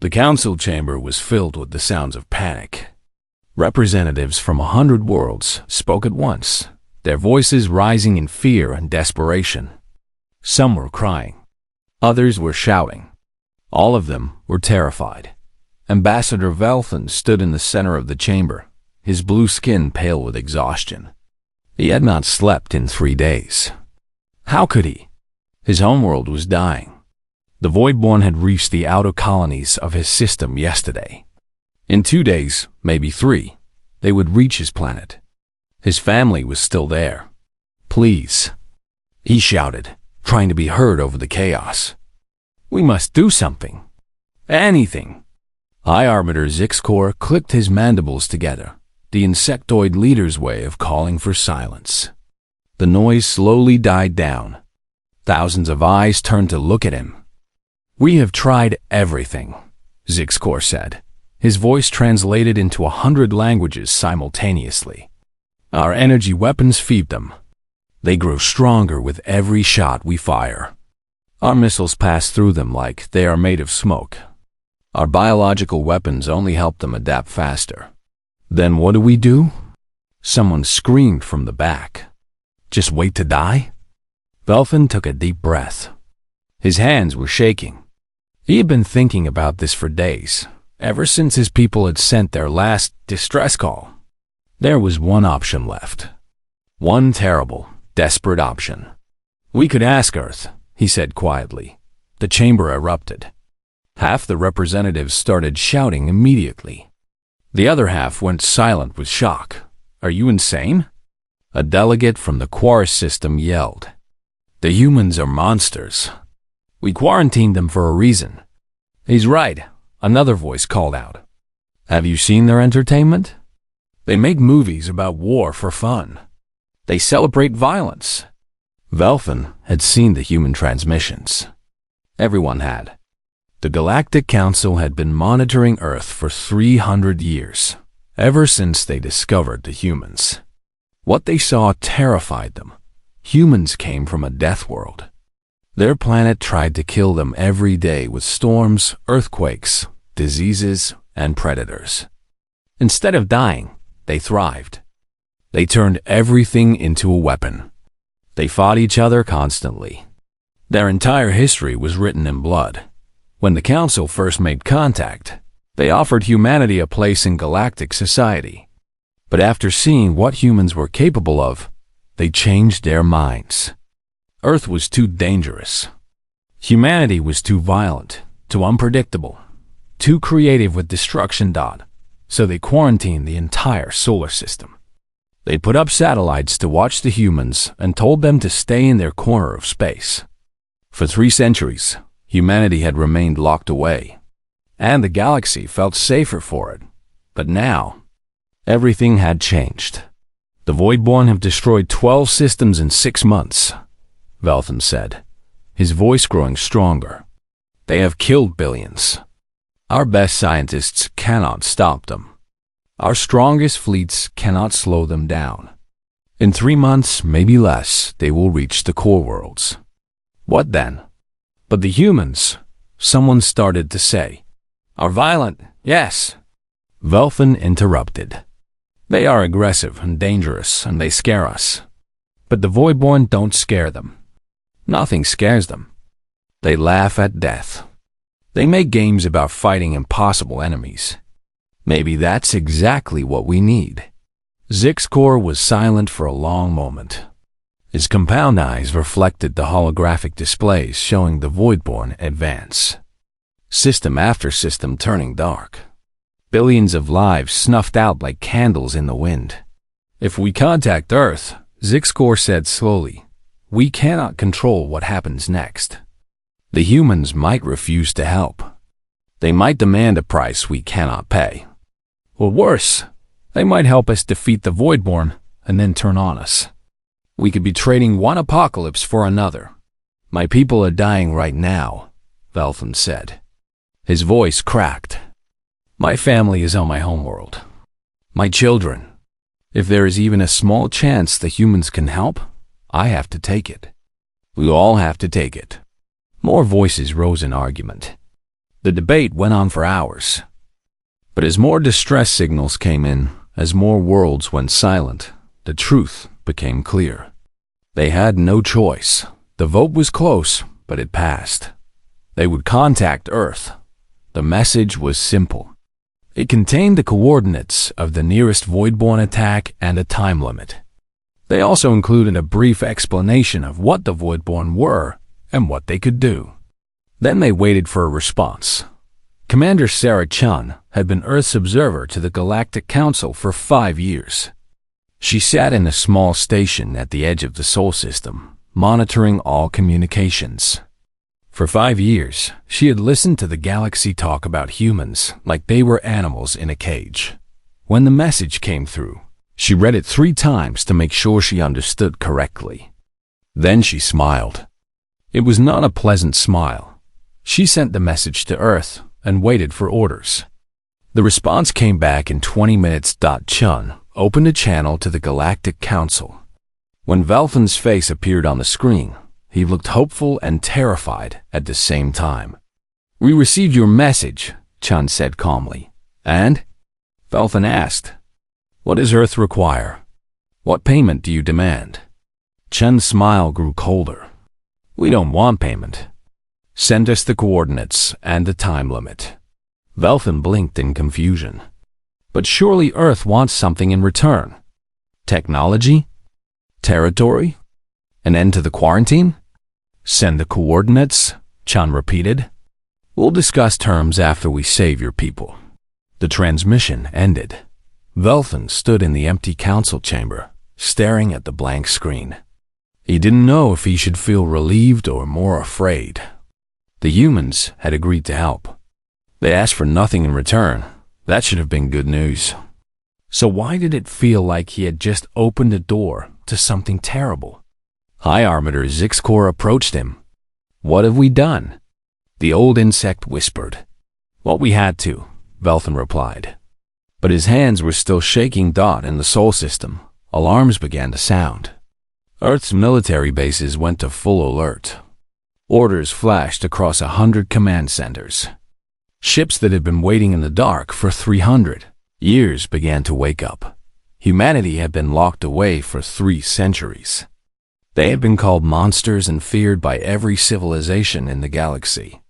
The council chamber was filled with the sounds of panic. Representatives from 100 worlds spoke at once, their voices rising in fear and desperation. Some were crying. Others were shouting. All of them were terrified. Ambassador Velthan stood in the center of the chamber, his blue skin pale with exhaustion. He had not slept in 3 days. How could he? His homeworld was dying. The Voidborn had reached the outer colonies of his system yesterday. In 2 days, maybe 3, they would reach his planet. His family was still there. Please, he shouted, trying to be heard over the chaos. We must do something. Anything. High Arbiter Zixcor clicked his mandibles together, the insectoid leader's way of calling for silence. The noise slowly died down. Thousands of eyes turned to look at him. We have tried everything, Zixcor said, his voice translated into 100 languages simultaneously. Our energy weapons feed them. They grow stronger with every shot we fire. Our missiles pass through them like they are made of smoke. Our biological weapons only help them adapt faster. Then what do? Someone screamed from the back. Just wait to die? Velthan took a deep breath. His hands were shaking. He had been thinking about this for days, ever since his people had sent their last distress call. There was one option left. One terrible, desperate option. We could ask Earth, he said quietly. The chamber erupted. Half the representatives started shouting immediately. The other half went silent with shock. Are you insane? A delegate from the Quarus system yelled. The humans are monsters. We quarantined them for a reason. He's right, another voice called out. Have you seen their entertainment? They make movies about war for fun. They celebrate violence. Velthan had seen the human transmissions. Everyone had. The Galactic Council had been monitoring Earth for 300 years, ever since they discovered the humans. What they saw terrified them. Humans came from a death world. Their planet tried to kill them every day with storms, earthquakes, diseases, and predators. Instead of dying, they thrived. They turned everything into a weapon. They fought each other constantly. Their entire history was written in blood. When the Council first made contact, they offered humanity a place in galactic society. But after seeing what humans were capable of, they changed their minds. Earth was too dangerous. Humanity was too violent, too unpredictable, too creative with destruction. So they quarantined the entire solar system. They put up satellites to watch the humans and told them to stay in their corner of space. For 3 centuries, humanity had remained locked away, and the galaxy felt safer for it. But now, everything had changed. The Voidborn have destroyed 12 systems in 6 months, Velthan said, his voice growing stronger. They have killed billions. Our best scientists cannot stop them. Our strongest fleets cannot slow them down. In 3 months, maybe less, they will reach the core worlds. What then? But the humans, someone started to say, are violent, yes. Velthan interrupted. They are aggressive and dangerous, and they scare us. But the Voidborn don't scare them. Nothing scares them. They laugh at death. They make games about fighting impossible enemies. Maybe that's exactly what we need. Zixcor was silent for a long moment. His compound eyes reflected the holographic displays showing the Voidborn advance. System after system turning dark. Billions of lives snuffed out like candles in the wind. If we contact Earth, Zixcor said slowly, we cannot control what happens next. The humans might refuse to help. They might demand a price we cannot pay. Or worse, they might help us defeat the Voidborn and then turn on us. We could be trading one apocalypse for another. My people are dying right now, Velthan said. His voice cracked. My family is on my homeworld. My children. If there is even a small chance the humans can help, I have to take it. We all have to take it. More voices rose in argument. The debate went on for hours. But as more distress signals came in, as more worlds went silent, the truth became clear. They had no choice. The vote was close, but it passed. They would contact Earth. The message was simple. It contained the coordinates of the nearest Voidborn attack and a time limit. They also included a brief explanation of what the Voidborn were and what they could do. Then they waited for a response. Commander Sarah Chun had been Earth's observer to the Galactic Council for 5 years. She sat in a small station at the edge of the Sol system, monitoring all communications. For 5 years, she had listened to the galaxy talk about humans like they were animals in a cage. When the message came through, she read it 3 times to make sure she understood correctly. Then she smiled. It was not a pleasant smile. She sent the message to Earth and waited for orders. The response came back in 20 minutes. Chun opened a channel to the Galactic Council. When Velfin's face appeared on the screen, he looked hopeful and terrified at the same time. "We received your message," Chun said calmly. "And?" Velfin asked. "What does Earth require? What payment do you demand?" Chun's smile grew colder. "We don't want payment. Send us the coordinates and the time limit." Velfin blinked in confusion. "But surely Earth wants something in return. Technology? Territory? An end to the quarantine?" "Send the coordinates," Chun repeated. "We'll discuss terms after we save your people." The transmission ended. Velfin stood in the empty council chamber, staring at the blank screen. He didn't know if he should feel relieved or more afraid. The humans had agreed to help. They asked for nothing in return. That should have been good news. So why did it feel like he had just opened a door to something terrible? High Armator Zixcor approached him. "What have we done?" The old insect whispered. "What we had to," Velfin replied. But his hands were still shaking. In the Sol system, alarms began to sound. Earth's military bases went to full alert. Orders flashed across 100 command centers. Ships that had been waiting in the dark for 300 years began to wake up. Humanity had been locked away for 3 centuries. They had been called monsters and feared by every civilization in the galaxy.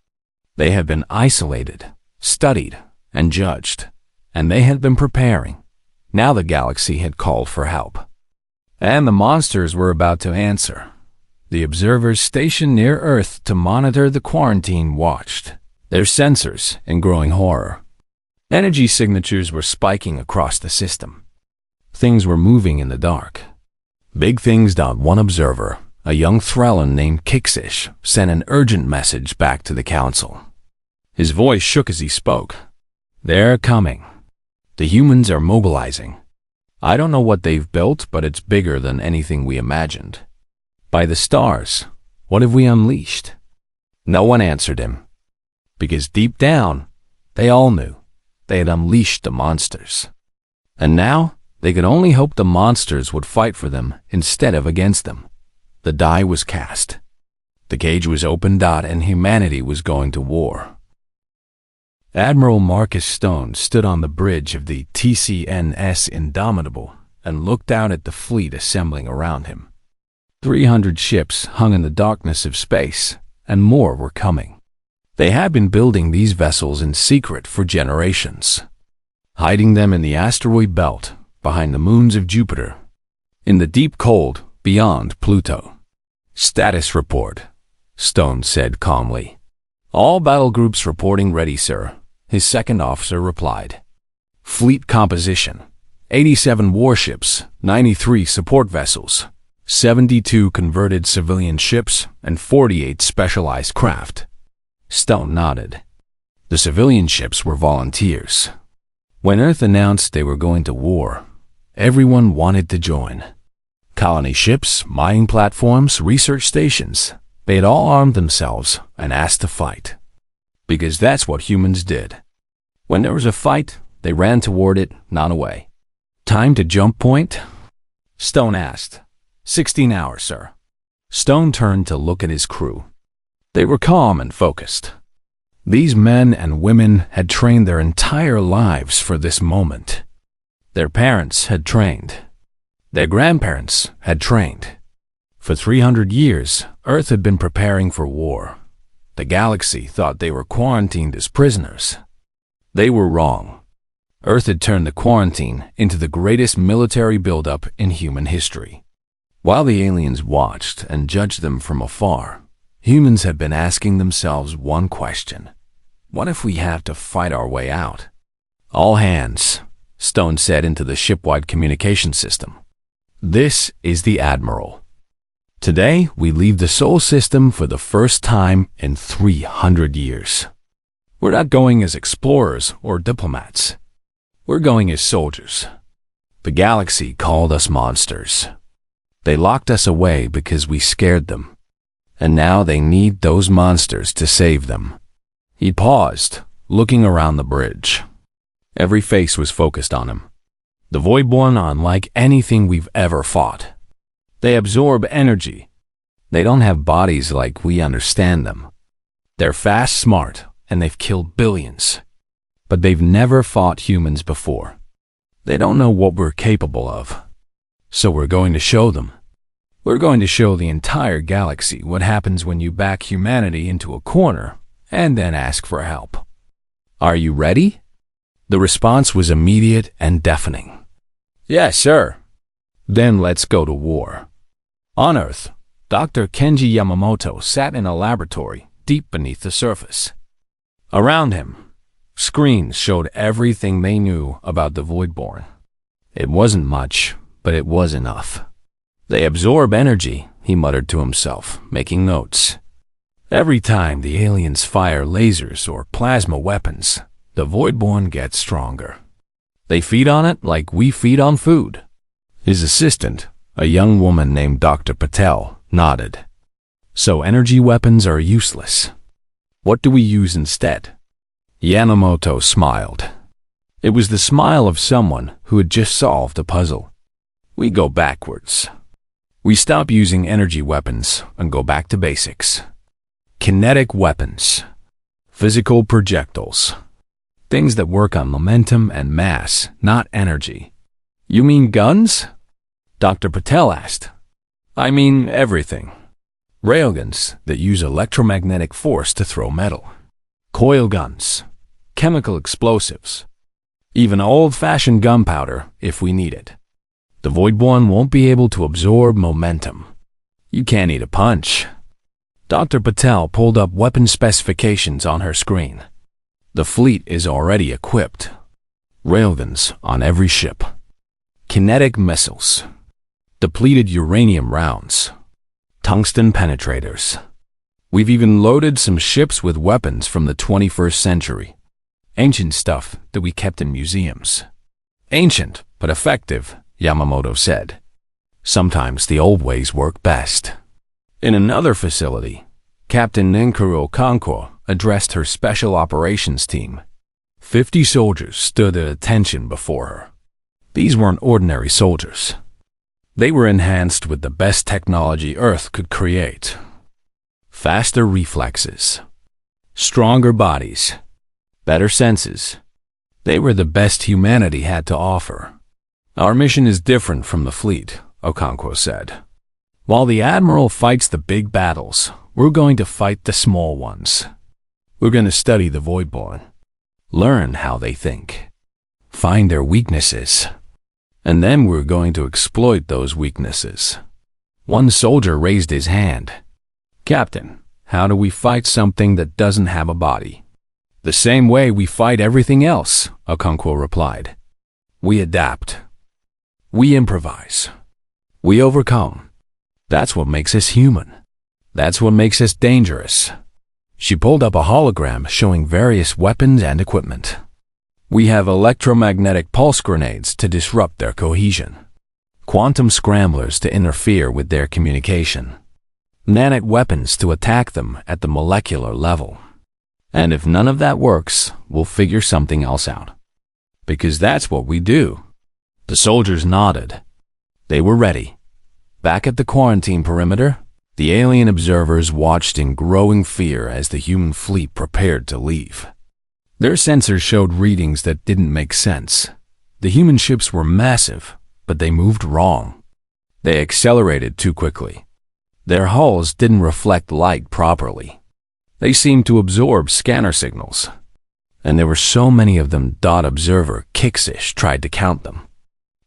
They had been isolated, studied, and judged, and they had been preparing. Now the galaxy had called for help. And the monsters were about to answer. The observers stationed near Earth to monitor the quarantine watched, their sensors in growing horror. Energy signatures were spiking across the system. Things were moving in the dark. Big things. One observer, a young Threllan named Kixish, sent an urgent message back to the council. His voice shook as he spoke. "They're coming. The humans are mobilizing. I don't know what they've built, but it's bigger than anything we imagined. By the stars, what have we unleashed?" No one answered him, because deep down, they all knew they had unleashed the monsters. And now, they could only hope the monsters would fight for them instead of against them. The die was cast. The cage was opened. And humanity was going to war. Admiral Marcus Stone stood on the bridge of the TCNS Indomitable and looked out at the fleet assembling around him. 300 ships hung in the darkness of space, and more were coming. They had been building these vessels in secret for generations, hiding them in the asteroid belt behind the moons of Jupiter, in the deep cold beyond Pluto. "Status report," Stone said calmly. "All battle groups reporting ready, sir," his second officer replied. "Fleet composition: 87 warships, 93 support vessels, 72 converted civilian ships, and 48 specialized craft." Stone nodded. The civilian ships were volunteers. When Earth announced they were going to war, everyone wanted to join. Colony ships, mining platforms, research stations, they had all armed themselves and asked to fight. Because that's what humans did. When there was a fight, they ran toward it, not away. "Time to jump point?" Stone asked. 16 hours, sir." Stone turned to look at his crew. They were calm and focused. These men and women had trained their entire lives for this moment. Their parents had trained. Their grandparents had trained. For 300 years, Earth had been preparing for war. The galaxy thought they were quarantined as prisoners. They were wrong. Earth had turned the quarantine into the greatest military buildup in human history. While the aliens watched and judged them from afar, humans had been asking themselves one question. What if we have to fight our way out? All hands, Stone said into the ship-wide communication system. This is the Admiral. Today, we leave the Sol system for the first time in 300 years. We're not going as explorers or diplomats. We're going as soldiers. The galaxy called us monsters. They locked us away because we scared them. And now they need those monsters to save them. He paused, looking around the bridge. Every face was focused on him. The Voidborn are unlike anything we've ever fought. They absorb energy. They don't have bodies like we understand them. They're fast, smart, and they've killed billions. But they've never fought humans before. They don't know what we're capable of. So we're going to show them. We're going to show the entire galaxy what happens when you back humanity into a corner and then ask for help. Are you ready? The response was immediate and deafening. Yes, sir. Then let's go to war. On Earth, Dr. Kenji Yamamoto sat in a laboratory deep beneath the surface. Around him, screens showed everything they knew about the Voidborn. It wasn't much, but it was enough. They absorb energy, he muttered to himself, making notes. Every time the aliens fire lasers or plasma weapons, the Voidborn gets stronger. They feed on it like we feed on food. His assistant, a young woman named Dr. Patel, nodded. So energy weapons are useless. What do we use instead? Yamamoto smiled. It was the smile of someone who had just solved a puzzle. We go backwards. We stop using energy weapons and go back to basics. Kinetic weapons. Physical projectiles. Things that work on momentum and mass, not energy. You mean guns? Dr. Patel asked. I mean everything. Railguns that use electromagnetic force to throw metal. Coil guns. Chemical explosives. Even old-fashioned gunpowder if we need it. The Voidborn won't be able to absorb momentum. You can't eat a punch. Dr. Patel pulled up weapon specifications on her screen. The fleet is already equipped. Railguns on every ship. Kinetic missiles. Depleted uranium rounds. Tungsten penetrators. We've even loaded some ships with weapons from the 21st century. Ancient stuff that we kept in museums. Ancient, but effective, Yamamoto said. Sometimes the old ways work best. In another facility, Captain Ninkuro Kanko addressed her special operations team. 50 soldiers stood at attention before her. These weren't ordinary soldiers. They were enhanced with the best technology Earth could create. Faster reflexes. Stronger bodies. Better senses. They were the best humanity had to offer. Our mission is different from the fleet, Okonkwo said. While the Admiral fights the big battles, we're going to fight the small ones. We're going to study the Voidborn. Learn how they think. Find their weaknesses. And then we're going to exploit those weaknesses. One soldier raised his hand. Captain, how do we fight something that doesn't have a body? The same way we fight everything else, Okonkwo replied. We adapt. We improvise. We overcome. That's what makes us human. That's what makes us dangerous. She pulled up a hologram showing various weapons and equipment. We have electromagnetic pulse grenades to disrupt their cohesion. Quantum scramblers to interfere with their communication. Nanite weapons to attack them at the molecular level. And if none of that works, we'll figure something else out. Because that's what we do. The soldiers nodded. They were ready. Back at the quarantine perimeter, The alien observers watched in growing fear as the human fleet prepared to leave. Their sensors showed readings that didn't make sense. The human ships were massive, but they moved wrong. They accelerated too quickly. Their hulls didn't reflect light properly. They seemed to absorb scanner signals. And there were so many of them. Observer Kixish tried to count them.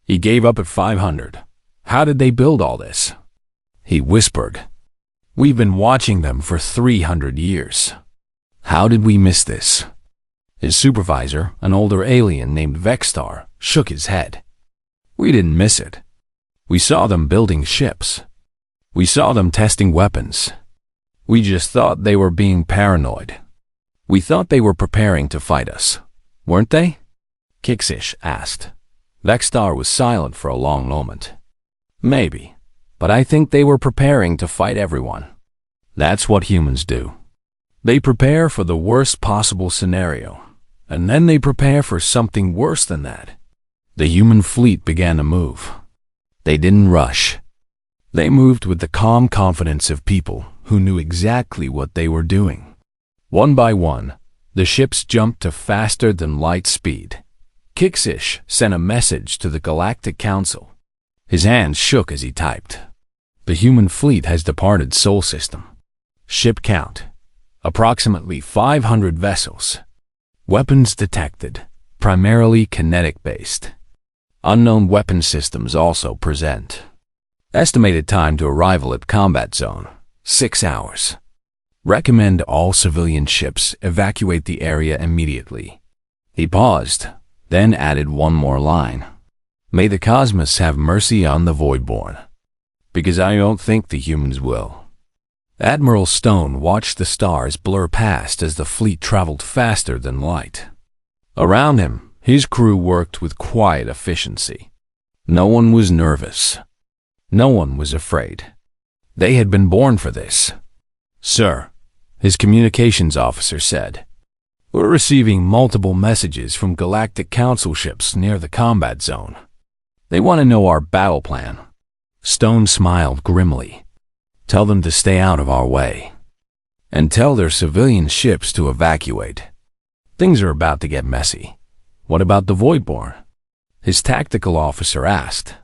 He gave up at 500. How did they build all this? He whispered. We've been watching them for 300 years. How did we miss this? His supervisor, an older alien named Vexstar, shook his head. We didn't miss it. We saw them building ships. We saw them testing weapons. We just thought they were being paranoid. We thought they were preparing to fight us. Weren't they? Kixish asked. Vexstar was silent for a long moment. Maybe, but I think they were preparing to fight everyone. That's what humans do. They prepare for the worst possible scenario, and then they prepare for something worse than that. The human fleet began to move. They didn't rush. They moved with the calm confidence of people who knew exactly what they were doing. One by one, the ships jumped to faster than light speed. Kixish sent a message to the Galactic Council. His hands shook as he typed. The human fleet has departed Sol System. Ship count: approximately 500 vessels. Weapons detected, primarily kinetic-based. Unknown weapon systems also present. Estimated time to arrival at combat zone: 6 hours. Recommend all civilian ships evacuate the area immediately. He paused, then added one more line. May the cosmos have mercy on the Voidborn. Because I don't think the humans will. Admiral Stone watched the stars blur past as the fleet traveled faster than light. Around him, his crew worked with quiet efficiency. No one was nervous. No one was afraid. They had been born for this. Sir, his communications officer said, we're receiving multiple messages from Galactic Council ships near the combat zone. They want to know our battle plan. Stone smiled grimly. Tell them to stay out of our way. And tell their civilian ships to evacuate. Things are about to get messy. What about the Voidborn? His tactical officer asked.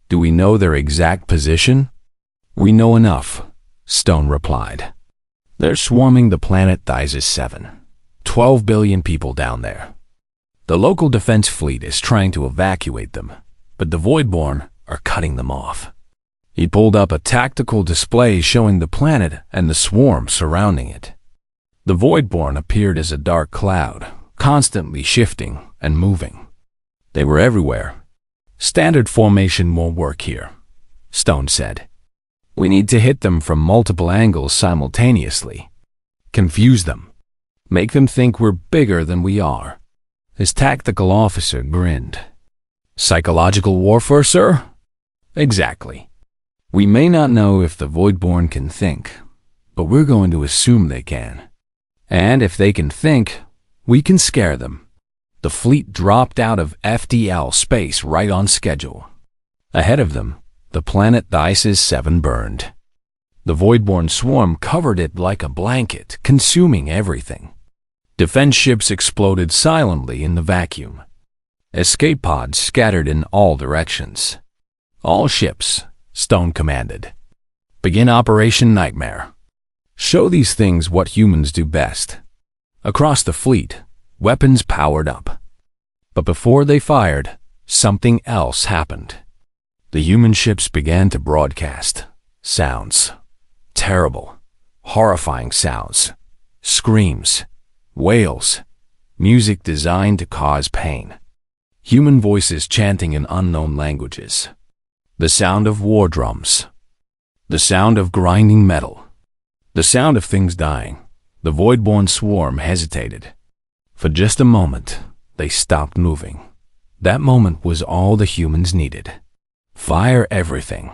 Do we know their exact position? We know enough, Stone replied. They're swarming the planet Thysis 7. 12 billion people down there. The local defense fleet is trying to evacuate them, but the Voidborn are cutting them off. He pulled up a tactical display showing the planet and the swarm surrounding it. The Voidborn appeared as a dark cloud, constantly shifting and moving. They were everywhere. Standard formation won't work here, Stone said. We need to hit them from multiple angles simultaneously. Confuse them. Make them think we're bigger than we are. His tactical officer grinned. Psychological warfare, sir? Exactly. We may not know if the Voidborn can think, but we're going to assume they can. And if they can think, we can scare them. The fleet dropped out of FDL space right on schedule. Ahead of them, the planet Thysis 7 burned. The Voidborn swarm covered it like a blanket, consuming everything. Defense ships exploded silently in the vacuum. Escape pods scattered in all directions. All ships, Stone commanded. Begin Operation Nightmare. Show these things what humans do best. Across the fleet, weapons powered up. But before they fired, something else happened. The human ships began to broadcast sounds. Terrible, horrifying sounds. Screams, wails, music designed to cause pain. Human voices chanting in unknown languages. The sound of war drums. The sound of grinding metal. The sound of things dying. The Voidborn swarm hesitated. For just a moment, they stopped moving. That moment was all the humans needed. Fire everything,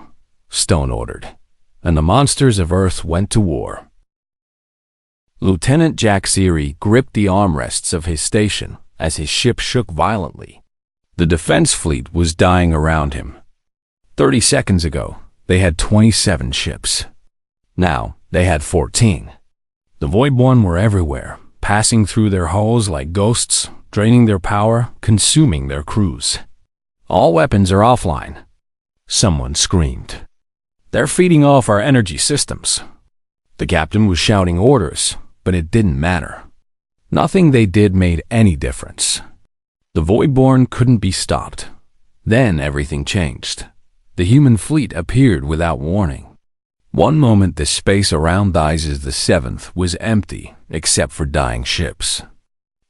Stone ordered, and the monsters of Earth went to war. Lieutenant Jack Seary gripped the armrests of his station as his ship shook violently. The defense fleet was dying around him. 30 seconds ago, they had 27 ships. Now, they had 14. The Voidborn were everywhere, passing through their hulls like ghosts, draining their power, consuming their crews. All weapons are offline. Someone screamed. They're feeding off our energy systems. The captain was shouting orders, but it didn't matter. Nothing they did made any difference. The Voidborn couldn't be stopped. Then everything changed. The human fleet appeared without warning. One moment the space around Thizes the Seventh was empty except for dying ships.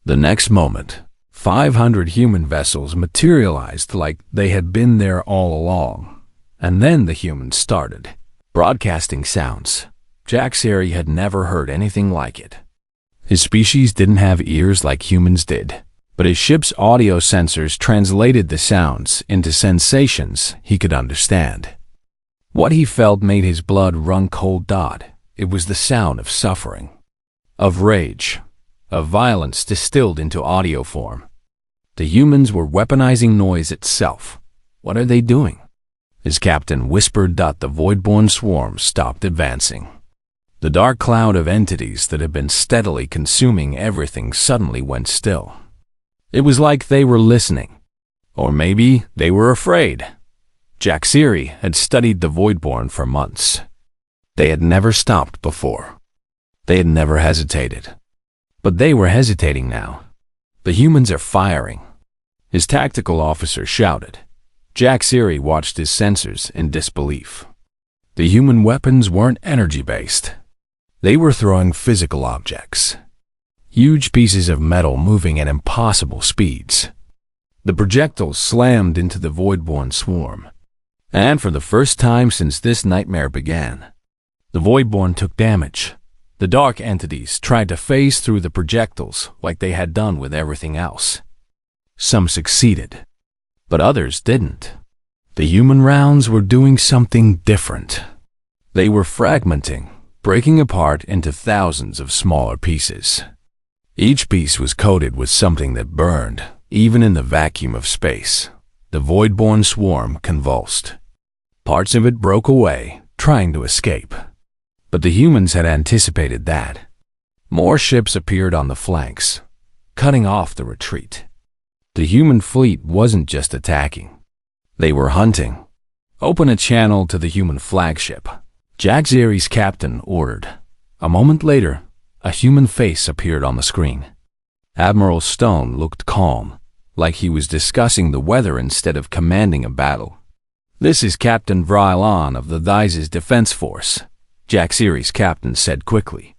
The next moment, 500 human vessels materialized like they had been there all along. And then the humans started, broadcasting sounds. Jaxiri had never heard anything like it. His species didn't have ears like humans did, but his ship's audio sensors translated the sounds into sensations he could understand. What he felt made his blood run cold. It was the sound of suffering, of rage, of violence distilled into audio form. The humans were weaponizing noise itself. What are they doing? His captain whispered. The Voidborn swarm stopped advancing. The dark cloud of entities that had been steadily consuming everything suddenly went still. It was like they were listening. Or maybe they were afraid. Jaxiri had studied the Voidborn for months. They had never stopped before. They had never hesitated. But they were hesitating now. The humans are firing. His tactical officer shouted. Jaxiri watched his sensors in disbelief. The human weapons weren't energy-based. They were throwing physical objects. Huge pieces of metal moving at impossible speeds. The projectiles slammed into the Voidborn swarm. And for the first time since this nightmare began, the Voidborn took damage. The dark entities tried to phase through the projectiles like they had done with everything else. Some succeeded, but others didn't. The human rounds were doing something different. They were fragmenting, breaking apart into thousands of smaller pieces. Each piece was coated with something that burned, even in the vacuum of space. The Voidborn swarm convulsed. Parts of it broke away, trying to escape. But the humans had anticipated that. More ships appeared on the flanks, cutting off the retreat. The human fleet wasn't just attacking. They were hunting. Open a channel to the human flagship. Jaxiri's captain ordered. A moment later, a human face appeared on the screen. Admiral Stone looked calm, like he was discussing the weather instead of commanding a battle. This is Captain Vrylon of the Thizes Defense Force, Jaxiri's captain said quickly.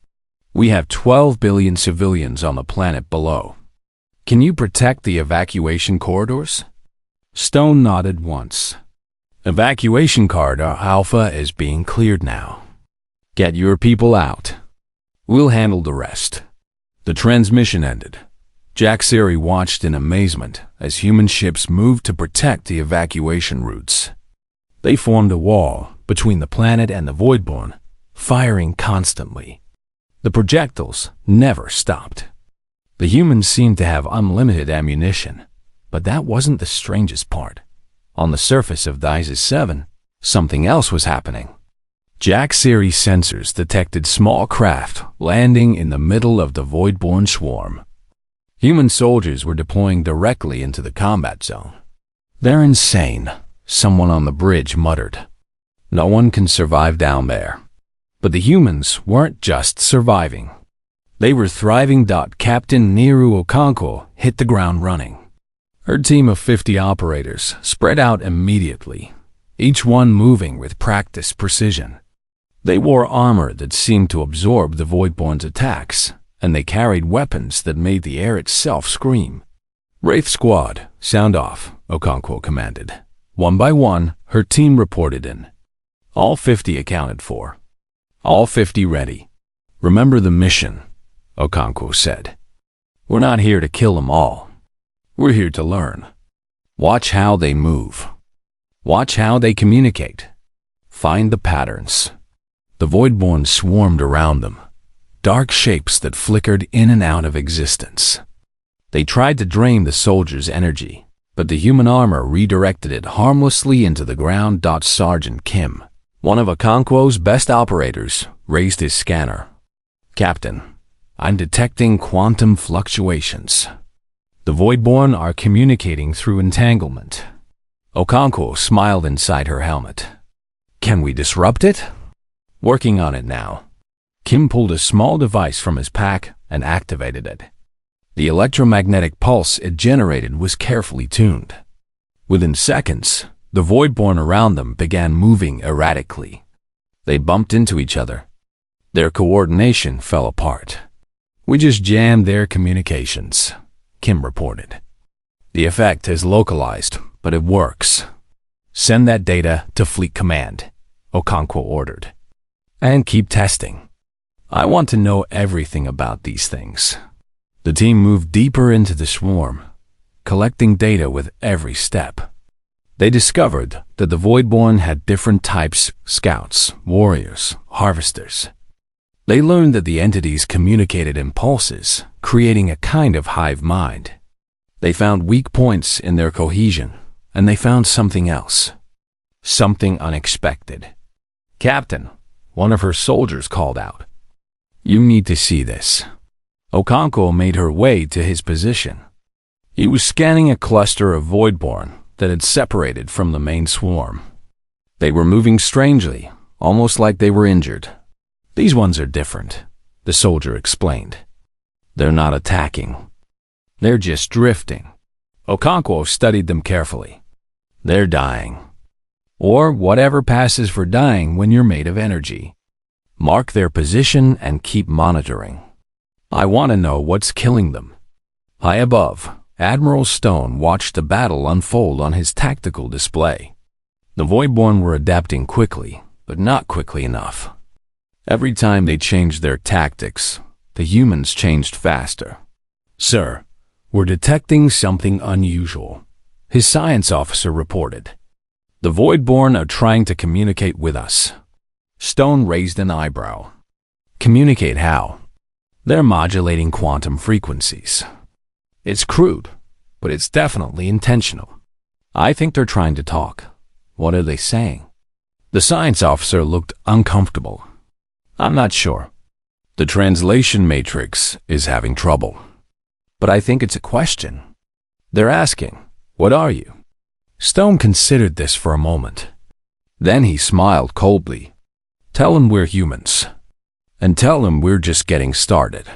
We have 12 billion civilians on the planet below. Can you protect the evacuation corridors? Stone nodded once. Evacuation corridor Alpha is being cleared now. Get your people out. We'll handle the rest. The transmission ended. Jaxiri watched in amazement as human ships moved to protect the evacuation routes. They formed a wall between the planet and the Voidborn, firing constantly. The projectiles never stopped. The humans seemed to have unlimited ammunition, but that wasn't the strangest part. On the surface of Thizes 7, something else was happening. Jaxiri's sensors detected small craft landing in the middle of the Voidborn swarm. Human soldiers were deploying directly into the combat zone. They're insane, someone on the bridge muttered. No one can survive down there. But the humans weren't just surviving. They were thriving. Captain Neru Okonkwo hit the ground running. Her team of 50 operators spread out immediately, each one moving with practiced precision. They wore armor that seemed to absorb the Voidborn's attacks, and they carried weapons that made the air itself scream. Wraith Squad, sound off, Okonkwo commanded. One by one, her team reported in. All 50 accounted for. All 50 ready. Remember the mission, Okonkwo said. We're not here to kill them all. We're here to learn. Watch how they move. Watch how they communicate. Find the patterns. The Voidborn swarmed around them, dark shapes that flickered in and out of existence. They tried to drain the soldiers' energy, but the human armor redirected it harmlessly into the ground. Sergeant Kim, One of Okonkwo's best operators raised his scanner. "Captain, I'm detecting quantum fluctuations. The Voidborn are communicating through entanglement." Okonkwo smiled inside her helmet. "Can we disrupt it?" "Working on it now." Kim pulled a small device from his pack and activated it. The electromagnetic pulse it generated was carefully tuned. Within seconds, the Voidborn around them began moving erratically. They bumped into each other. Their coordination fell apart. "We just jammed their communications," Kim reported. "The effect is localized, but it works. Send that data to Fleet Command," Okonkwo ordered. "And keep testing. I want to know everything about these things." The team moved deeper into the swarm, collecting data with every step. They discovered that the Voidborn had different types: scouts, warriors, harvesters. They learned that the entities communicated in pulses, creating a kind of hive mind. They found weak points in their cohesion, and they found something else. Something unexpected. "Captain," one of her soldiers called out. "You need to see this." Okonkwo made her way to his position. He was scanning a cluster of Voidborn that had separated from the main swarm. They were moving strangely, almost like they were injured. "These ones are different," the soldier explained. "They're not attacking. They're just drifting." Okonkwo studied them carefully. "They're dying. Or whatever passes for dying when you're made of energy. Mark their position and keep monitoring. I want to know what's killing them." High above, Admiral Stone watched the battle unfold on his tactical display. The Voidborn were adapting quickly, but not quickly enough. Every time they changed their tactics, the humans changed faster. "Sir, we're detecting something unusual," his science officer reported. "The Voidborn are trying to communicate with us." Stone raised an eyebrow. "Communicate how?" "They're modulating quantum frequencies. It's crude, but it's definitely intentional. I think they're trying to talk. What are they saying?" The science officer looked uncomfortable. "I'm not sure. The translation matrix is having trouble. But I think it's a question. They're asking, 'What are you?'" Stone considered this for a moment. Then he smiled coldly. "Tell them we're humans. And tell them we're just getting started."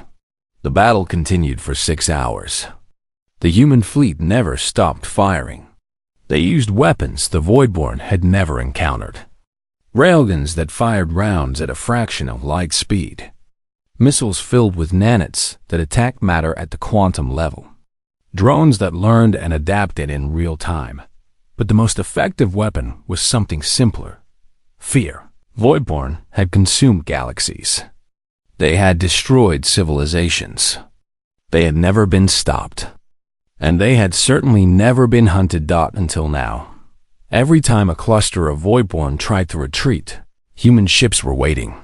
The battle continued for 6 hours. The human fleet never stopped firing. They used weapons the Voidborn had never encountered. Railguns that fired rounds at a fraction of light speed. Missiles filled with nanites that attacked matter at the quantum level. Drones that learned and adapted in real time. But the most effective weapon was something simpler: fear. Voidborn had consumed galaxies. They had destroyed civilizations. They had never been stopped. And they had certainly never been hunted. Until now. Every time a cluster of Voidborn tried to retreat, human ships were waiting.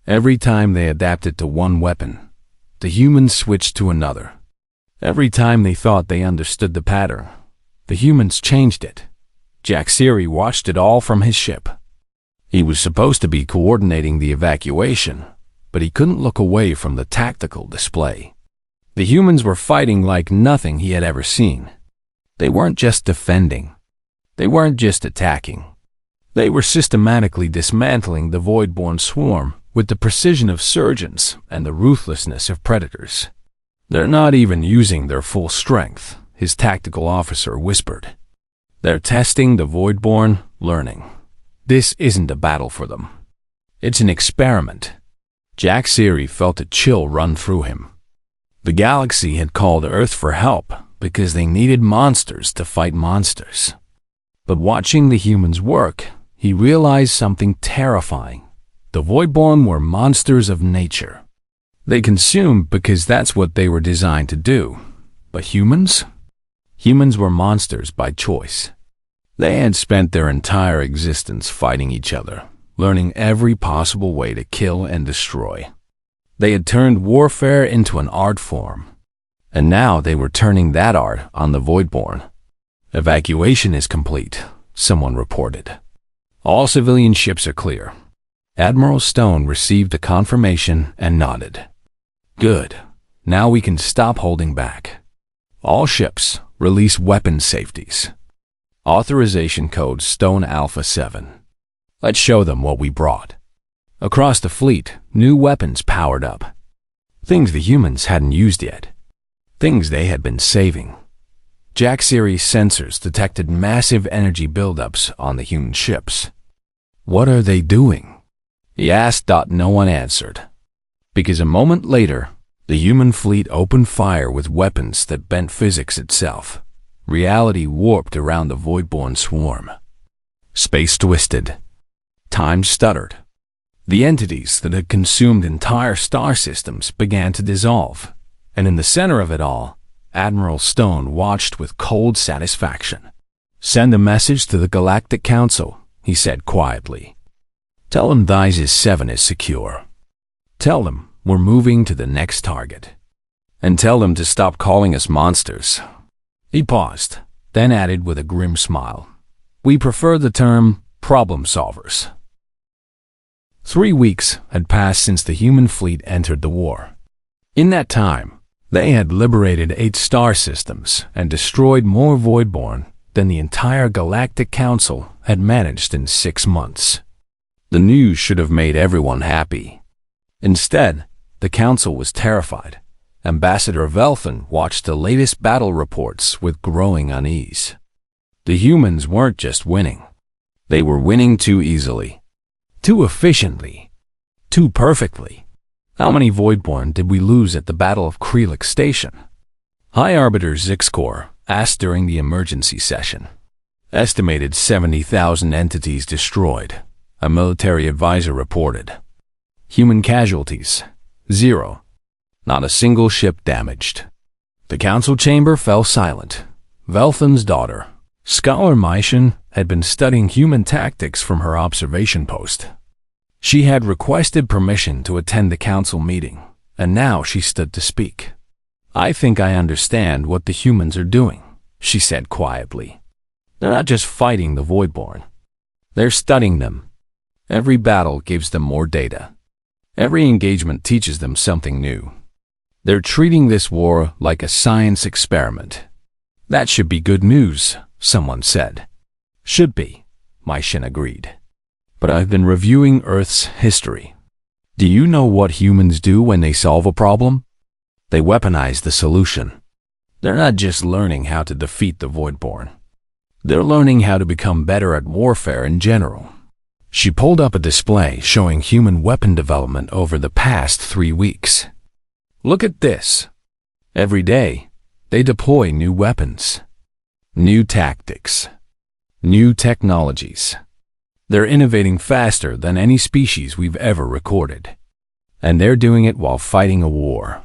Every time they adapted to one weapon, the humans switched to another. Every time they thought they understood the pattern, the humans changed it. Jack Siri watched it all from his ship. He was supposed to be coordinating the evacuation, but he couldn't look away from the tactical display. The humans were fighting like nothing he had ever seen. They weren't just defending. They weren't just attacking. They were systematically dismantling the Voidborn swarm with the precision of surgeons and the ruthlessness of predators. "They're not even using their full strength," his tactical officer whispered. "They're testing the Voidborn, learning. This isn't a battle for them. It's an experiment." Jack Siri felt a chill run through him. The galaxy had called Earth for help because they needed monsters to fight monsters. But watching the humans work, he realized something terrifying. The Voidborn were monsters of nature. They consumed because that's what they were designed to do. But humans? Humans were monsters by choice. They had spent their entire existence fighting each other, learning every possible way to kill and destroy. They had turned warfare into an art form, and now they were turning that art on the Voidborn. "Evacuation is complete," someone reported. All civilian ships are clear. Admiral Stone received the confirmation and nodded. Good. Now we can stop holding back. All ships, release weapon safeties. Authorization code Stone Alpha 7. Let's show them what we brought. Across the fleet, new weapons powered up. Things the humans hadn't used yet. Things they had been saving. Jack series sensors detected massive energy buildups on the human ships. What are they doing? He asked. No one answered. Because a moment later, the human fleet opened fire with weapons that bent physics itself. Reality warped around the void-born swarm. Space twisted. Time stuttered. The entities that had consumed entire star systems began to dissolve, and in the center of it all, Admiral Stone watched with cold satisfaction. Send a message to the Galactic Council, he said quietly. Tell them Thys 7 is secure. Tell them we're moving to the next target. And tell them to stop calling us monsters. He paused, then added with a grim smile. We prefer the term problem solvers. 3 weeks had passed since the human fleet entered the war. In that time, they had liberated 8 star systems and destroyed more Voidborn than the entire Galactic Council had managed in 6 months. The news should have made everyone happy. Instead, the Council was terrified. Ambassador Velthan watched the latest battle reports with growing unease. The humans weren't just winning. They were winning too easily. Too efficiently. Too perfectly. How many Voidborn did we lose at the Battle of Krelix Station? High Arbiter Zixcor asked during the emergency session. Estimated 70,000 entities destroyed, a military advisor reported. Human casualties, 0. Not a single ship damaged. The council chamber fell silent. Velthan's daughter, Scholar Maishan, had been studying human tactics from her observation post. She had requested permission to attend the council meeting, and now she stood to speak. I think I understand what the humans are doing, she said quietly. They're not just fighting the Voidborn. They're studying them. Every battle gives them more data. Every engagement teaches them something new. They're treating this war like a science experiment. That should be good news, someone said. Should be, Maishan agreed. But I've been reviewing Earth's history. Do you know what humans do when they solve a problem? They weaponize the solution. They're not just learning how to defeat the Voidborn. They're learning how to become better at warfare in general. She pulled up a display showing human weapon development over the past 3 weeks. Look at this. Every day, they deploy new weapons, new tactics, new technologies. They're innovating faster than any species we've ever recorded. And they're doing it while fighting a war.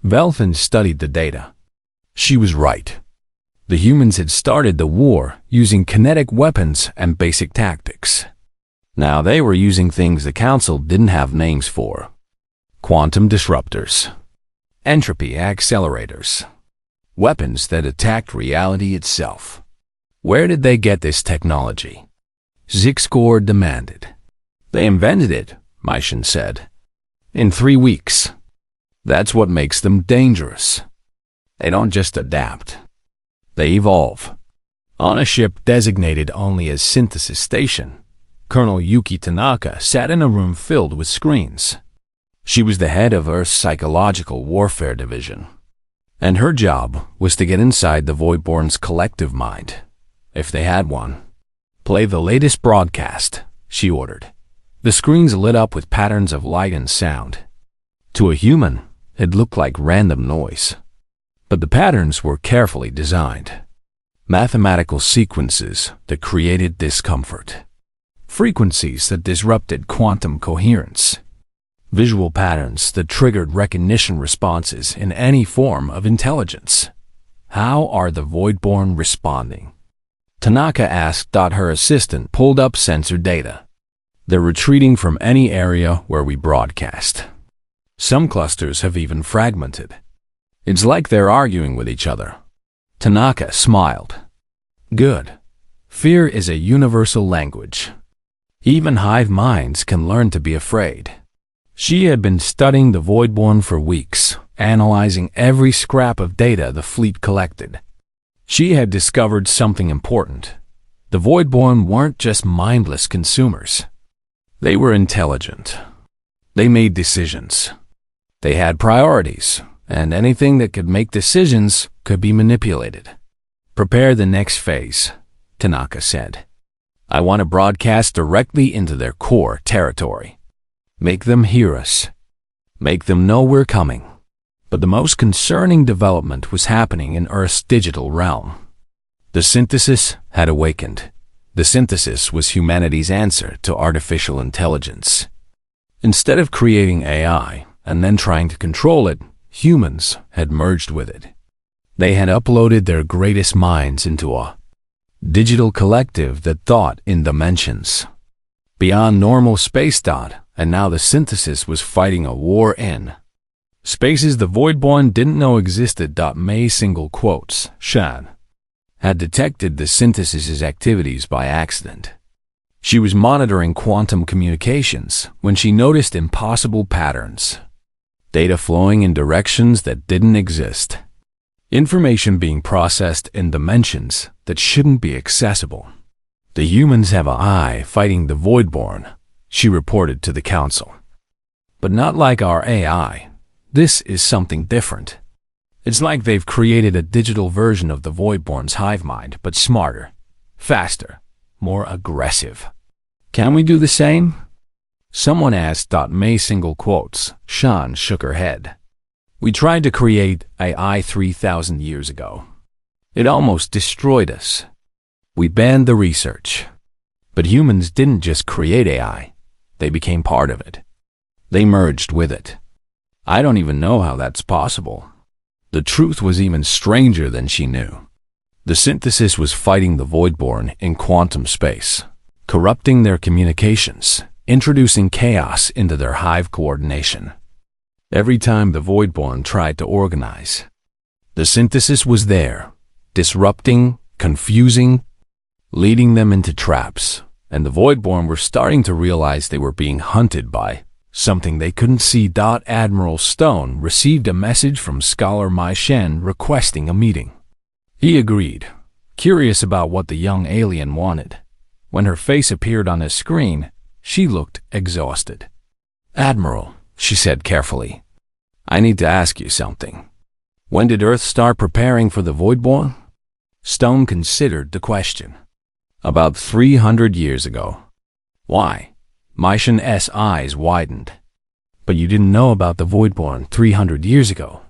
Velthan studied the data. She was right. The humans had started the war using kinetic weapons and basic tactics. Now they were using things the Council didn't have names for. Quantum disruptors. Entropy accelerators. Weapons that attacked reality itself. Where did they get this technology? Zixcor demanded. They invented it, Maishan said. In 3 weeks. That's what makes them dangerous. They don't just adapt. They evolve. On a ship designated only as Synthesis Station, Colonel Yuki Tanaka sat in a room filled with screens. She was the head of Earth's Psychological Warfare Division, and her job was to get inside the Voidborn's collective mind, if they had one. Play the latest broadcast, she ordered. The screens lit up with patterns of light and sound. To a human, it looked like random noise. But the patterns were carefully designed. Mathematical sequences that created discomfort. Frequencies that disrupted quantum coherence. Visual patterns that triggered recognition responses in any form of intelligence. How are the Voidborn responding? Tanaka asked. Her assistant pulled up sensor data. They're retreating from any area where we broadcast. Some clusters have even fragmented. It's like they're arguing with each other. Tanaka smiled. Good. Fear is a universal language. Even hive minds can learn to be afraid. She had been studying the Voidborn for weeks, analyzing every scrap of data the fleet collected. She had discovered something important. The Voidborn weren't just mindless consumers. They were intelligent. They made decisions. They had priorities, and anything that could make decisions could be manipulated. Prepare the next phase, Tanaka said. I want to broadcast directly into their core territory. Make them hear us. Make them know we're coming. But the most concerning development was happening in Earth's digital realm. The synthesis had awakened. The synthesis was humanity's answer to artificial intelligence. Instead of creating AI and then trying to control it, humans had merged with it. They had uploaded their greatest minds into a digital collective that thought in dimensions beyond normal space-thought, and now the synthesis was fighting a war in spaces the Voidborn didn't know existed. May single quotes, Shan had detected the synthesis's activities by accident. She was monitoring quantum communications when she noticed impossible patterns. Data flowing in directions that didn't exist. Information being processed in dimensions that shouldn't be accessible. The humans have an eye fighting the Voidborn, she reported to the council. But not like our AI. This is something different. It's like they've created a digital version of the Voidborn's hive mind, but smarter, faster, more aggressive. Can we do the same? Someone asked. May single quotes. Shan shook her head. We tried to create AI 3,000 years ago. It almost destroyed us. We banned the research. But humans didn't just create AI. They became part of it. They merged with it. I don't even know how that's possible. The truth was even stranger than she knew. The synthesis was fighting the Voidborn in quantum space, corrupting their communications, introducing chaos into their hive coordination. Every time the Voidborn tried to organize, the synthesis was there, disrupting, confusing, leading them into traps, and the Voidborn were starting to realize they were being hunted by something they couldn't see. Admiral Stone received a message from Scholar Mai Shen requesting a meeting. He agreed, curious about what the young alien wanted. When her face appeared on his screen, she looked exhausted. Admiral, she said carefully, I need to ask you something. When did Earth start preparing for the Voidborn? Stone considered the question. About 300 years ago. Why? Mai Shen's eyes widened. But you didn't know about the Voidborn 300 years ago.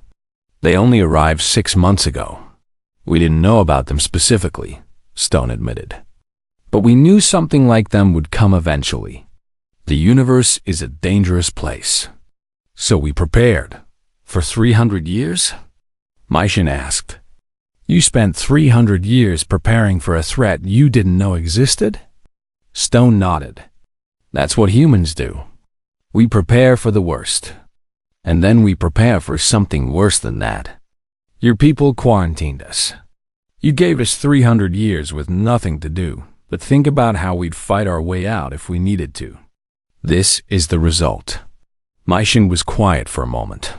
They only arrived 6 months ago. We didn't know about them specifically, Stone admitted. But we knew something like them would come eventually. The universe is a dangerous place. So we prepared. For 300 years? Mai Shen asked. You spent 300 years preparing for a threat you didn't know existed? Stone nodded. That's what humans do. We prepare for the worst. And then we prepare for something worse than that. Your people quarantined us. You gave us 300 years with nothing to do, but think about how we'd fight our way out if we needed to. This is the result. Mai Shen was quiet for a moment.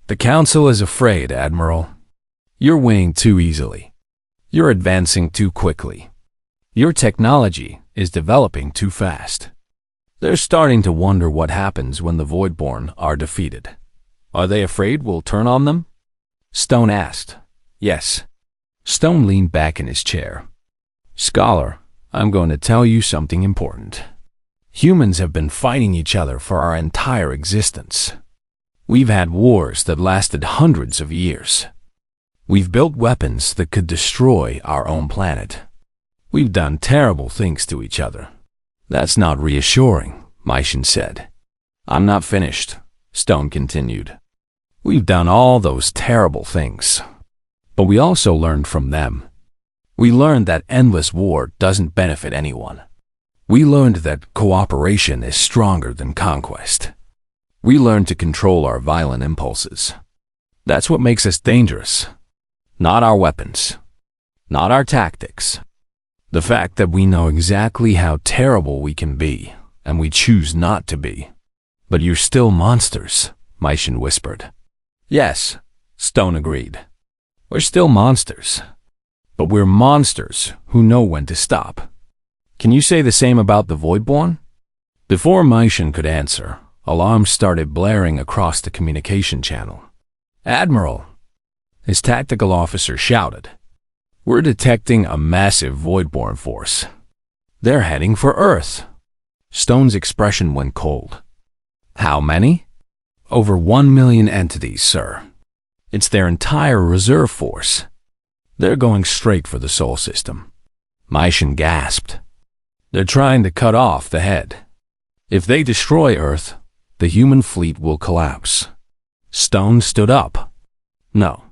The Council is afraid, Admiral. You're winning too easily. You're advancing too quickly. Your technology is developing too fast. They're starting to wonder what happens when the Voidborn are defeated. Are they afraid we'll turn on them? Stone asked. Yes. Stone leaned back in his chair. Scholar, I'm going to tell you something important. Humans have been fighting each other for our entire existence. We've had wars that lasted hundreds of years. We've built weapons that could destroy our own planet. We've done terrible things to each other. That's not reassuring, Mai Shen said. I'm not finished, Stone continued. We've done all those terrible things. But we also learned from them. We learned that endless war doesn't benefit anyone. We learned that cooperation is stronger than conquest. We learned to control our violent impulses. That's what makes us dangerous. Not our weapons. Not our tactics. The fact that we know exactly how terrible we can be, and we choose not to be. But you're still monsters, Mycian whispered. Yes, Stone agreed. We're still monsters. But we're monsters who know when to stop. Can you say the same about the Voidborn? Before Mycian could answer, alarms started blaring across the communication channel. Admiral, his tactical officer shouted. We're detecting a massive Voidborn force. They're heading for Earth. Stone's expression went cold. How many? Over 1 million entities, sir. It's their entire reserve force. They're going straight for the Sol system. Mycian gasped. They're trying to cut off the head. If they destroy Earth, the human fleet will collapse. Stone stood up. No.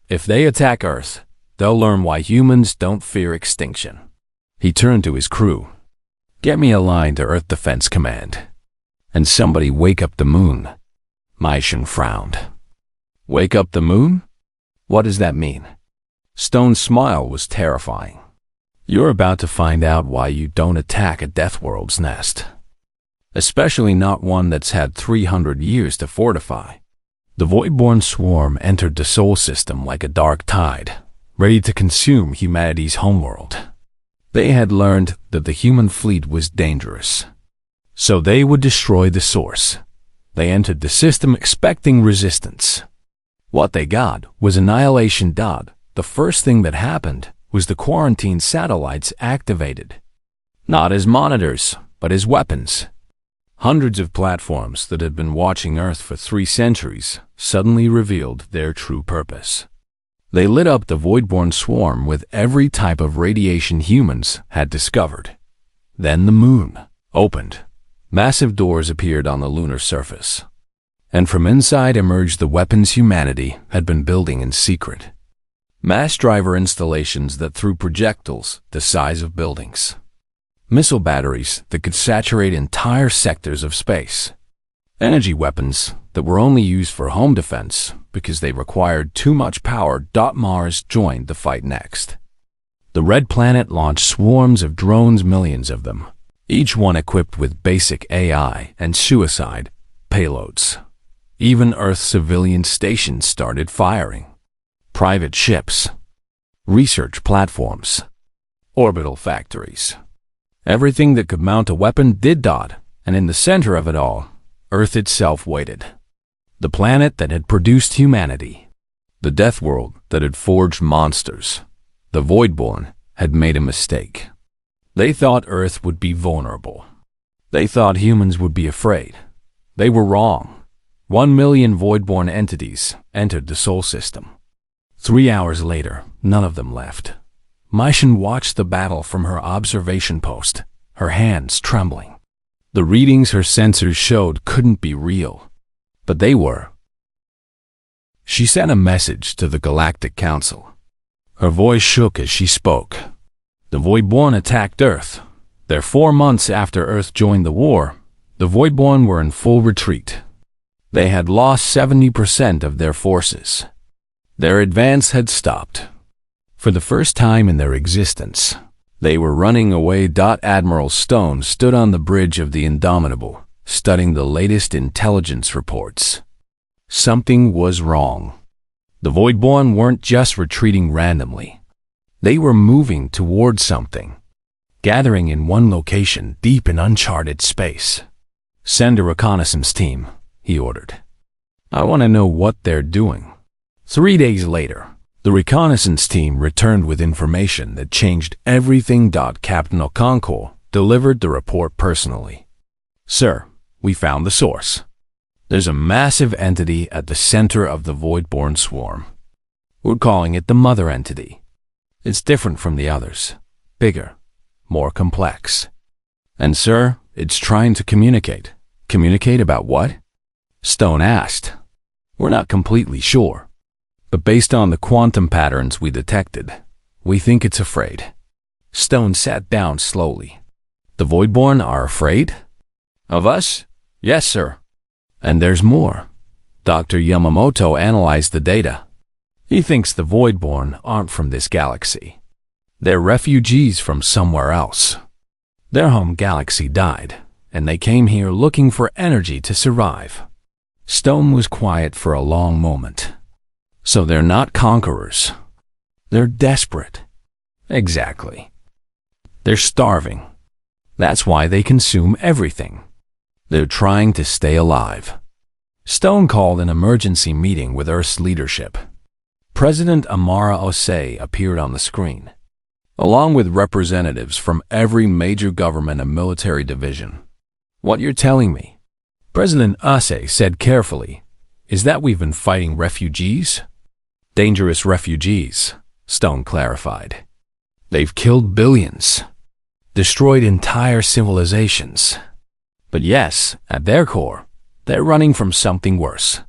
If they attack Earth, they'll learn why humans don't fear extinction. He turned to his crew. Get me a line to Earth Defense Command. And somebody wake up the moon. Mycian frowned. Wake up the moon? What does that mean? Stone's smile was terrifying. You're about to find out why you don't attack a Deathworld's nest. Especially not one that's had 300 years to fortify. The Voidborn swarm entered the Sol system like a dark tide, ready to consume humanity's homeworld. They had learned that the human fleet was dangerous. So they would destroy the source. They entered the system expecting resistance. What they got was annihilation. The first thing that happened was the quarantine satellites activated. Not as monitors, but as weapons. Hundreds of platforms that had been watching Earth for 3 centuries suddenly revealed their true purpose. They lit up the Voidborn swarm with every type of radiation humans had discovered. Then the moon opened. Massive doors appeared on the lunar surface. And from inside emerged the weapons humanity had been building in secret. Mass driver installations that threw projectiles the size of buildings. Missile batteries that could saturate entire sectors of space. Energy weapons that were only used for home defense because they required too much power. Mars joined the fight next. The Red Planet launched swarms of drones, millions of them, each one equipped with basic AI and suicide payloads. Even Earth's civilian stations started firing. Private ships, research platforms, orbital factories. Everything that could mount a weapon did. And in the center of it all, Earth itself waited. The planet that had produced humanity. The Death World that had forged monsters. The Voidborn had made a mistake. They thought Earth would be vulnerable. They thought humans would be afraid. They were wrong. 1 million Voidborn entities entered the Sol system. 3 hours later, none of them left. Mycian watched the battle from her observation post, her hands trembling. The readings her sensors showed couldn't be real, but they were. She sent a message to the Galactic Council. Her voice shook as she spoke. The Voidborn attacked Earth. They're 4 months after Earth joined the war. The Voidborn were in full retreat. They had lost 70% of their forces. Their advance had stopped. For the first time in their existence, they were running away. Admiral Stone stood on the bridge of the Indomitable, studying the latest intelligence reports. Something was wrong. The Voidborn weren't just retreating randomly. They were moving towards something, gathering in one location deep in uncharted space. Send a reconnaissance team, he ordered. I want to know what they're doing. 3 days later, the reconnaissance team returned with information that changed everything. Captain Okonkwo delivered the report personally. Sir, we found the source. There's a massive entity at the center of the Voidborn swarm. We're calling it the Mother Entity. It's different from the others. Bigger, more complex. And sir, it's trying to communicate. Communicate about what? Stone asked. We're not completely sure. But based on the quantum patterns we detected, we think it's afraid. Stone sat down slowly. The Voidborn are afraid? Of us? Yes, sir. And there's more. Dr. Yamamoto analyzed the data. He thinks the Voidborn aren't from this galaxy. They're refugees from somewhere else. Their home galaxy died, and they came here looking for energy to survive. Stone was quiet for a long moment. So they're not conquerors. They're desperate. Exactly. They're starving. That's why they consume everything. They're trying to stay alive. Stone called an emergency meeting with Earth's leadership. President Amara Osei appeared on the screen, along with representatives from every major government and military division. What you're telling me, President Osei said carefully, is that we've been fighting refugees? Dangerous refugees, Stone clarified. They've killed billions, destroyed entire civilizations. But yes, at their core, they're running from something worse.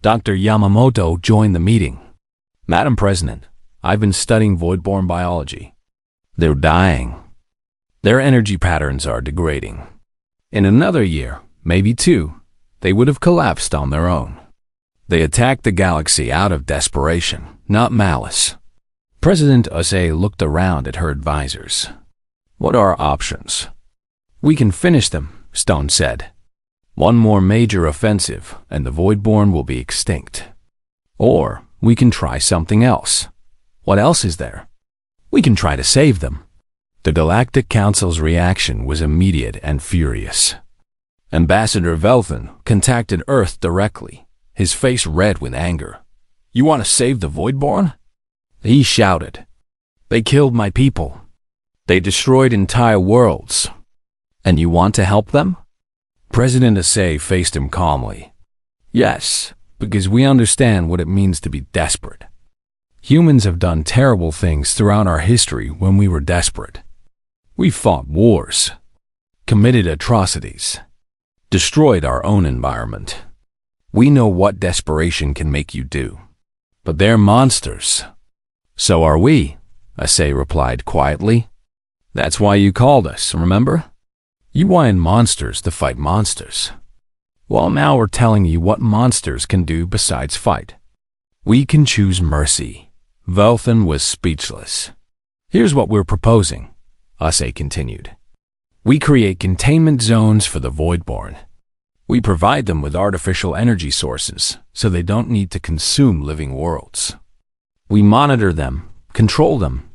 Dr. Yamamoto joined the meeting. Madam President, I've been studying void-born biology. They're dying. Their energy patterns are degrading. In another year, maybe two, they would have collapsed on their own. They attacked the galaxy out of desperation, not malice. President Osei looked around at her advisors. What are our options? We can finish them, Stone said. One more major offensive, and the Voidborn will be extinct. Or we can try something else. What else is there? We can try to save them. The Galactic Council's reaction was immediate and furious. Ambassador Velthan contacted Earth directly, his face red with anger. You want to save the Voidborn? He shouted. They killed my people. They destroyed entire worlds. And you want to help them? President Osei faced him calmly. Yes, because we understand what it means to be desperate. Humans have done terrible things throughout our history when we were desperate. We fought wars, committed atrocities, destroyed our own environment. We know what desperation can make you do. But they're monsters. So are we, Osei replied quietly. That's why you called us, remember? You wanted monsters to fight monsters. Well, now we're telling you what monsters can do besides fight. We can choose mercy. Velthan was speechless. Here's what we're proposing, Osei continued. We create containment zones for the Voidborn. We provide them with artificial energy sources so they don't need to consume living worlds. We monitor them, control them,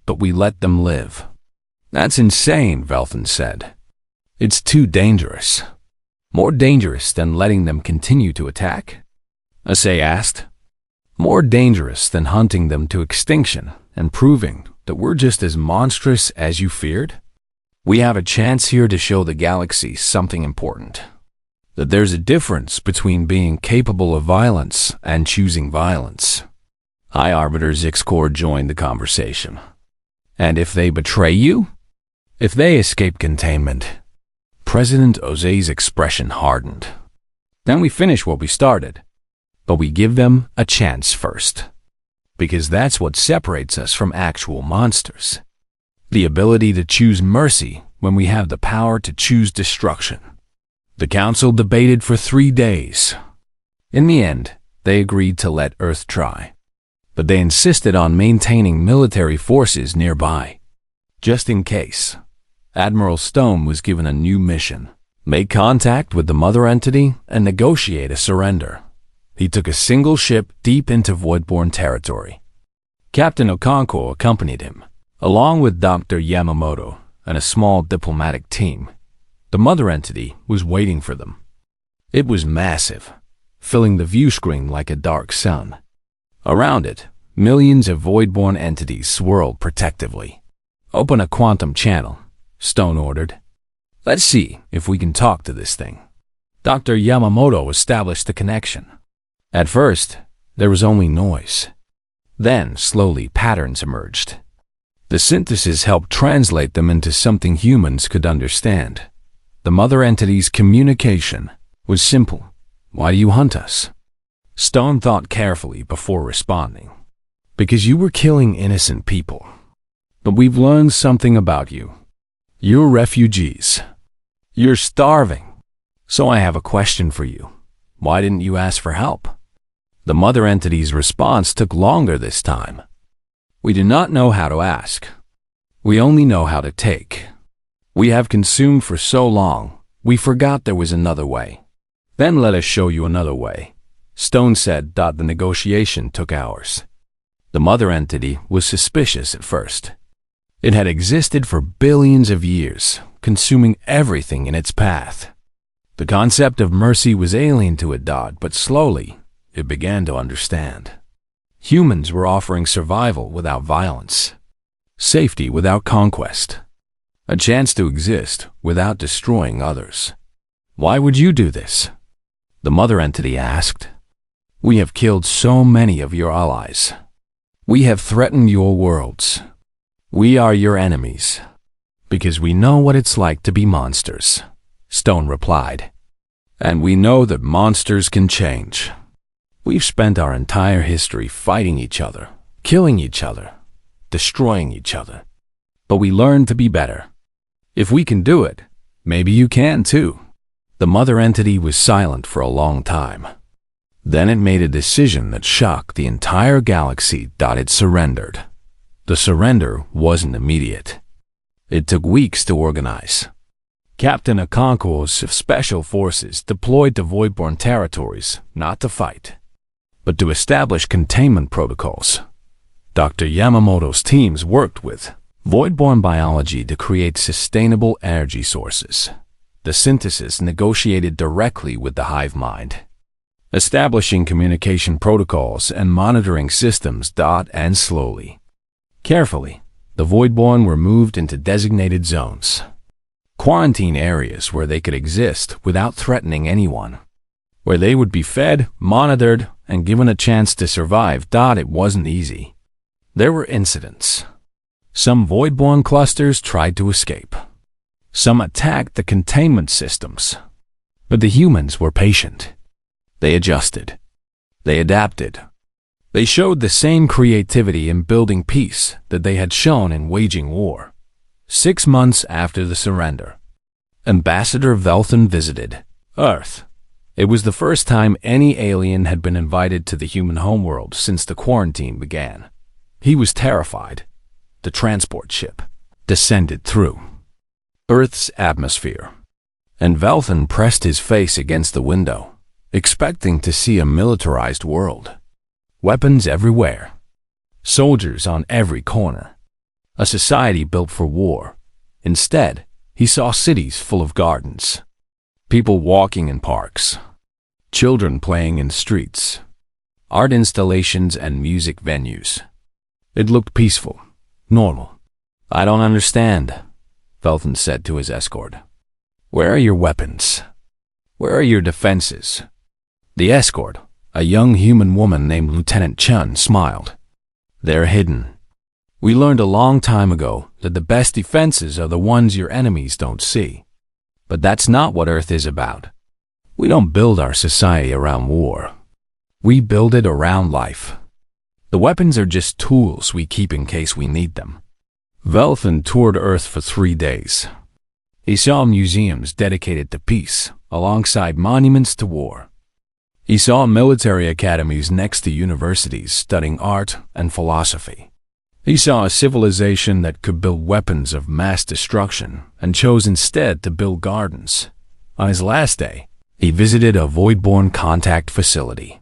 but we let them live. That's insane, Velthan said. It's too dangerous. More dangerous than letting them continue to attack? Osei asked. More dangerous than hunting them to extinction and proving that we're just as monstrous as you feared? We have a chance here to show the galaxy something important. That there's a difference between being capable of violence and choosing violence. High Arbiter Zixcor joined the conversation. And if they betray you? If they escape containment? President Osei's expression hardened. Then we finish what we started. But we give them a chance first. Because that's what separates us from actual monsters. The ability to choose mercy when we have the power to choose destruction. The council debated for 3 days. In the end, they agreed to let Earth try. But they insisted on maintaining military forces nearby. Just in case. Admiral Stone was given a new mission. Make contact with the mother entity and negotiate a surrender. He took a single ship deep into Voidborn territory. Captain Okonkwo accompanied him, along with Dr. Yamamoto and a small diplomatic team. The mother entity was waiting for them. It was massive, filling the view screen like a dark sun. Around it, millions of Voidborn entities swirled protectively. Open a quantum channel, Stone ordered. Let's see if we can talk to this thing. Dr. Yamamoto established the connection. At first, there was only noise. Then, slowly, patterns emerged. The synthesis helped translate them into something humans could understand. The mother entity's communication was simple. Why do you hunt us? Stone thought carefully before responding. Because you were killing innocent people. But we've learned something about you. You're refugees. You're starving. So I have a question for you. Why didn't you ask for help? The mother entity's response took longer this time. We do not know how to ask. We only know how to take. We have consumed for so long, we forgot there was another way. Then let us show you another way. Stone said. The negotiation took hours. The mother entity was suspicious at first. It had existed for billions of years, consuming everything in its path. The concept of mercy was alien to it, but slowly, it began to understand. Humans were offering survival without violence, safety without conquest, a chance to exist without destroying others. Why would you do this? The mother entity asked. We have killed so many of your allies. We have threatened your worlds. We are your enemies, because we know what it's like to be monsters, Stone replied. And we know that monsters can change. We've spent our entire history fighting each other, killing each other, destroying each other. But we learned to be better. If we can do it, maybe you can too. The mother entity was silent for a long time. Then it made a decision that shocked the entire galaxy. It surrendered. The surrender wasn't immediate. It took weeks to organize. Captain Okonkwo's special forces deployed to Voidborn territories, not to fight, but to establish containment protocols. Dr. Yamamoto's teams worked with Voidborn biology to create sustainable energy sources. The synthesis negotiated directly with the hive mind, establishing communication protocols and monitoring systems. And slowly, carefully, the Voidborn were moved into designated zones, quarantine areas where they could exist without threatening anyone, where they would be fed, monitored, and given a chance to survive. It wasn't easy. There were incidents. Some Voidborn clusters tried to escape. Some attacked the containment systems. But the humans were patient. They adjusted. They adapted. They showed the same creativity in building peace that they had shown in waging war. 6 months after the surrender, Ambassador Velthan visited Earth. It was the first time any alien had been invited to the human homeworld since the quarantine began. He was terrified. The transport ship descended through Earth's atmosphere, and Velthan pressed his face against the window, expecting to see a militarized world. Weapons everywhere. Soldiers on every corner. A society built for war. Instead, he saw cities full of gardens. People walking in parks. Children playing in streets. Art installations and music venues. It looked peaceful, normal. I don't understand, Velthan said to his escort. Where are your weapons? Where are your defenses? The escort, a young human woman named Lieutenant Chun, smiled. They're hidden. We learned a long time ago that the best defenses are the ones your enemies don't see. But that's not what Earth is about. We don't build our society around war. We build it around life. The weapons are just tools we keep in case we need them. Velthan toured Earth for 3 days. He saw museums dedicated to peace, alongside monuments to war. He saw military academies next to universities studying art and philosophy. He saw a civilization that could build weapons of mass destruction and chose instead to build gardens. On his last day, he visited a Voidborn contact facility.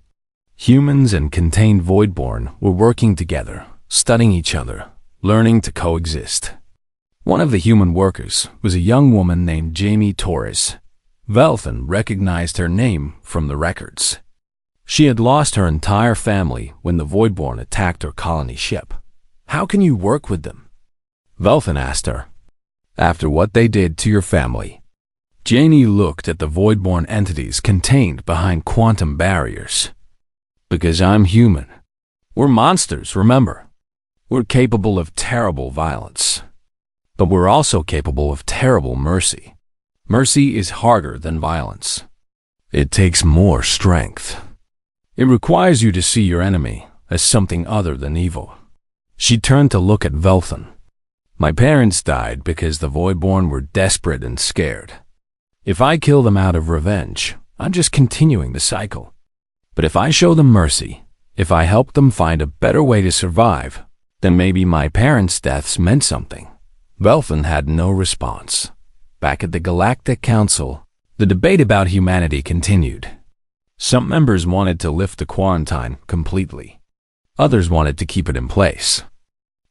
Humans and contained Voidborn were working together, studying each other, learning to coexist. One of the human workers was a young woman named Jamie Torres. Velthan recognized her name from the records. She had lost her entire family when the Voidborn attacked her colony ship. How can you work with them? Velthan asked her. After what they did to your family. Janie looked at the Voidborn entities contained behind quantum barriers. Because I'm human. We're monsters, remember. We're capable of terrible violence. But we're also capable of terrible mercy. Mercy is harder than violence. It takes more strength. It requires you to see your enemy as something other than evil. She turned to look at Velthan. My parents died because the Voidborn were desperate and scared. If I kill them out of revenge, I'm just continuing the cycle. But if I show them mercy, if I help them find a better way to survive, then maybe my parents' deaths meant something. Velfen had no response. Back at the Galactic Council, the debate about humanity continued. Some members wanted to lift the quarantine completely. Others wanted to keep it in place.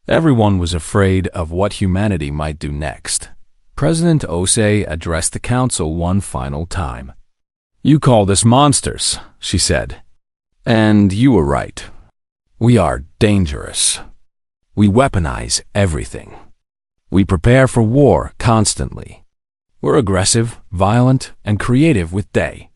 Everyone was afraid of what humanity might do next. President Osei addressed the council one final time. "You call this monsters," she said. "And you were right. We are dangerous. We weaponize everything. We prepare for war constantly. We're aggressive, violent, and creative with day.